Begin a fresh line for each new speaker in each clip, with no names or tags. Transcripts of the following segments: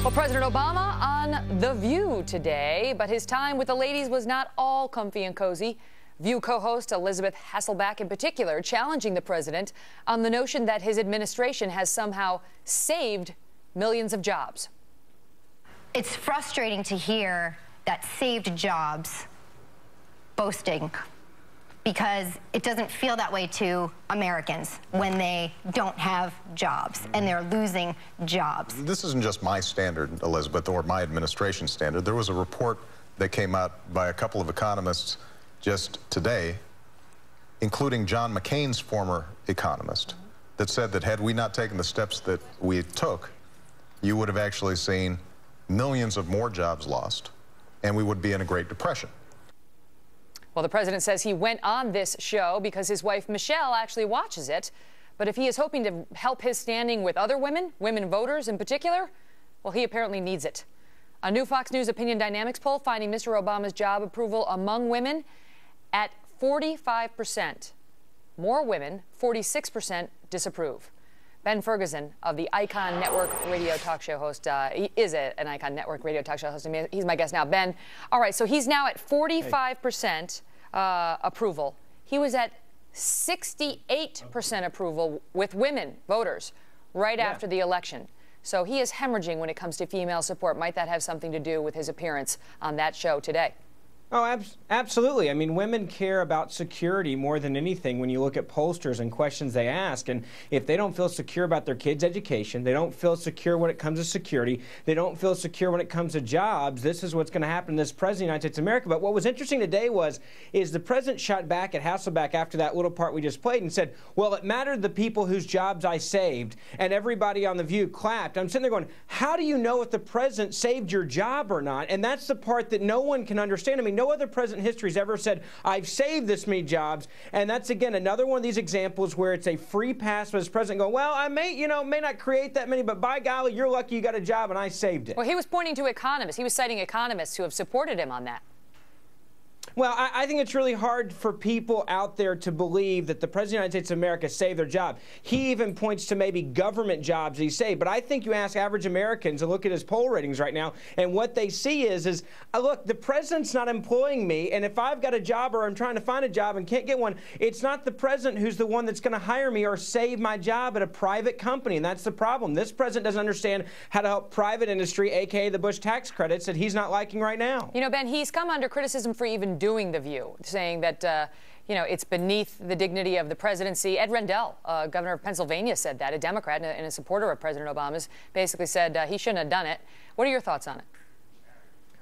Well, President Obama on The View today, but his time with the ladies was not all comfy and cozy. View co-host Elizabeth Hasselbeck in particular challenging the president on the notion that his administration has somehow saved millions of jobs.
It's frustrating to hear that saved jobs boasting, because it doesn't feel that way to Americans when they don't have jobs and they're losing jobs.
This isn't just my standard, Elizabeth, or my administration standard. There was a report that came out by a couple of economists just today, including John McCain's former economist, that said that had we not taken the steps that we took, you would have actually seen millions of more jobs lost, and we would be in a Great Depression.
Well, the president says he went on this show because his wife, Michelle, actually watches it. But if he is hoping to help his standing with other women voters in particular, well, he apparently needs it. A new Fox News Opinion Dynamics poll finding Mr. Obama's job approval among women at 45%. More women, 46% disapprove. Ben Ferguson of the Icon Network radio talk show host, he is an Icon Network radio talk show host. He's my guest now. Ben, all right, so he's now at 45% approval. He was at 68% approval with women voters right after the election. So he is hemorrhaging when it comes to female support. Might that have something to do with his appearance on that show today?
Oh, absolutely. I mean, women care about security more than anything when you look at pollsters and questions they ask. And if they don't feel secure about their kids' education, they don't feel secure when it comes to security, they don't feel secure when it comes to jobs, this is what's going to happen to this president of the United States of America. But what was interesting today is the president shot back at Hasselbeck after that little part we just played and said, well, it mattered the people whose jobs I saved, and everybody on The View clapped. I'm sitting there going, how do you know if the president saved your job or not? And that's the part that no one can understand. I mean, no other president in history has ever said, I've saved this many jobs. And that's, again, another one of these examples where it's a free pass for this president going, well, I may not create that many, but by golly, you're lucky you got a job and I saved it.
Well, he was pointing to economists. He was citing economists who have supported him on that.
Well, I think it's really hard for people out there to believe that the President of the United States of America saved their job. He even points to maybe government jobs he saved. But I think you ask average Americans and look at his poll ratings right now, and what they see is look, the president's not employing me, and if I've got a job or I'm trying to find a job and can't get one, it's not the president who's the one that's going to hire me or save my job at a private company, and that's the problem. This president doesn't understand how to help private industry, a.k.a. the Bush tax credits that he's not liking right now.
You know, Ben, he's come under criticism for even doing The View, saying that, you know, it's beneath the dignity of the presidency. Ed Rendell, governor of Pennsylvania, said that. A Democrat and a supporter of President Obama's basically said he shouldn't have done it. What are your thoughts on it?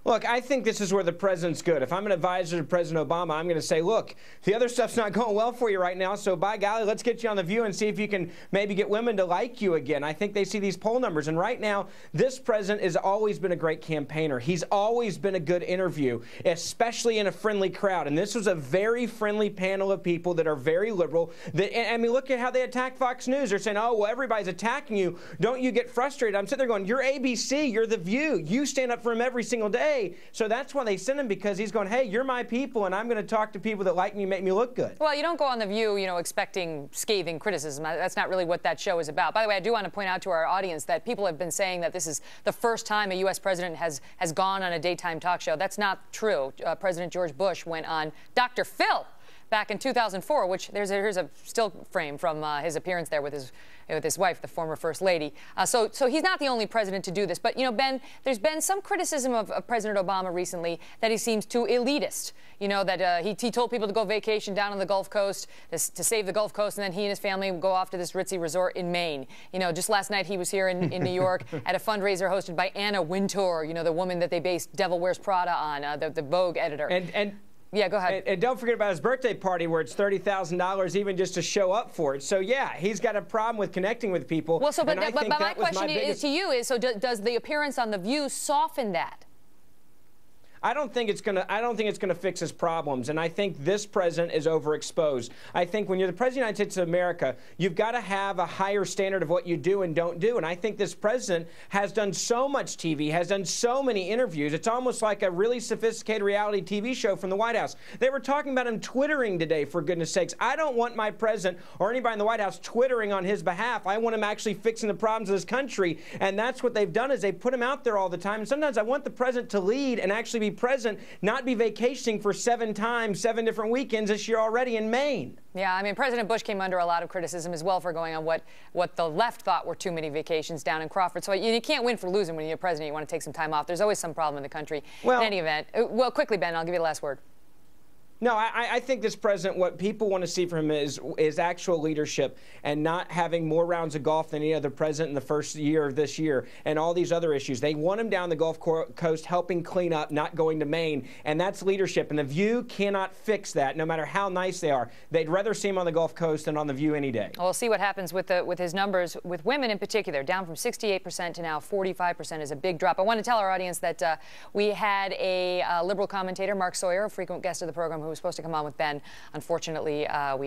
Look, I think this is where the president's good. If I'm an advisor to President Obama, I'm going to say, look, the other stuff's not going well for you right now, so by golly, let's get you on The View and see if you can maybe get women to like you again. I think they see these poll numbers, and right now, this president has always been a great campaigner. He's always been a good interview, especially in a friendly crowd, and this was a very friendly panel of people that are very liberal. I mean, look at how they attack Fox News. They're saying, oh, well, everybody's attacking you. Don't you get frustrated? I'm sitting there going, you're ABC, you're The View. You stand up for him every single day. So that's why they send him, because he's going, hey, you're my people, and I'm going to talk to people that like me, make me look good.
Well, you don't go on The View, you know, expecting scathing criticism. That's not really what that show is about. By the way, I do want to point out to our audience that people have been saying that this is the first time a U.S. president has gone on a daytime talk show. That's not true. President George Bush went on Dr. Phil back in 2004, which here's a still frame from his appearance there with his wife, the former First Lady. So he's not the only president to do this. But, you know, Ben, there's been some criticism of President Obama recently that he seems too elitist. You know, that he told people to go vacation down on the Gulf Coast to save the Gulf Coast, and then he and his family would go off to this ritzy resort in Maine. You know, just last night he was here in New York at a fundraiser hosted by Anna Wintour, you know, the woman that they based Devil Wears Prada on, the Vogue editor. Yeah, go ahead.
And don't forget about his birthday party where it's $30,000 even just to show up for it. So, yeah, he's got a problem with connecting with people.
Well, so, but my question is to you is, so does the appearance on The View soften that?
I don't think it's gonna fix his problems, and I think this president is overexposed. I think when you're the president of the United States of America, you've got to have a higher standard of what you do and don't do. And I think this president has done so much TV, has done so many interviews. It's almost like a really sophisticated reality TV show from the White House. They were talking about him twittering today, for goodness sakes. I don't want my president or anybody in the White House twittering on his behalf. I want him actually fixing the problems of this country, and that's what they've done, is they put him out there all the time. And sometimes I want the president to lead and actually be present, not be vacationing for 7 different weekends this year already in Maine.
Yeah, I mean, President Bush came under a lot of criticism as well for going on what the left thought were too many vacations down in Crawford. So you can't win for losing when you're president. You want to take some time off. There's always some problem in the country.
Well,
in any event. Well, quickly, Ben, I'll give you the last word.
No, I think this president, what people want to see from him is actual leadership, and not having more rounds of golf than any other president in the first year of this year, and all these other issues. They want him down the Gulf Coast helping clean up, not going to Maine, and that's leadership. And The View cannot fix that, no matter how nice they are. They'd rather see him on the Gulf Coast than on The View any day.
Well, we'll see what happens with his numbers, with women in particular, down from 68% to now 45% is a big drop. I want to tell our audience that we had a liberal commentator, Mark Sawyer, a frequent guest of the program, who was supposed to come on with Ben. Unfortunately, we